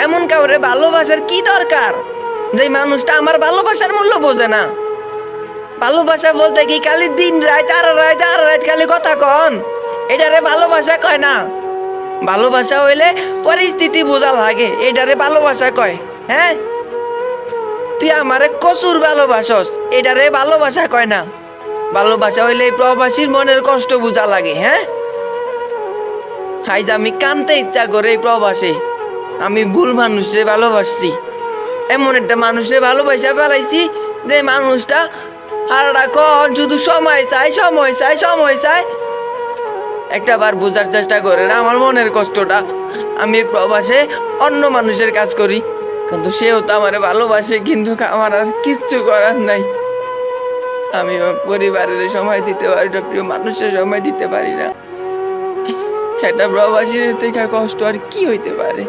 এমন কাউরে ভালোবাসার কি দরকার যে মানুষটা আমার ভালোবাসার মূল্য বোঝে না? ভালোবাসা বলতে কি খালি দিন রাত আর রাত খালি কথা কন? এটারে ভালোবাসা কয় না। ভালোবাসা হইলে পরিস্থিতি বোঝা লাগে, এটারে ভালোবাসা কয়। হ্যাঁ, তুই আমারে কসুর ভালোবাসস, এটারে ভালোবাসা কয় না। ভালোবাসা হইলে এই প্রবাসীর মনের কষ্ট বোঝা লাগে। হ্যাঁ, হাইজ আমি কানতে ইচ্ছা করে এই প্রবাসে আমি ভুল মানুষরে ভালোবাসছি, এমন একটা মানুষরে ভালোবাসা ফেলাইছি যে মানুষটা সারাক্ষণ শুধু সময় চাই সময় চাই সময় চাই। একটা বার বোঝার চেষ্টা করেন আমার মনের কষ্টটা। আমি প্রবাসে অন্য মানুষের কাজ করি, কিন্তু সেও তো আমারে ভালোবাসে, কিন্তু আমার আর কিচ্ছু করার নাই। আমি আমার পরিবারের সময় দিতে পারি না, প্রিয় মানুষের সময় দিতে পারি না। এটা প্রবাসীর থেকে কষ্ট আর কি হইতে পারে?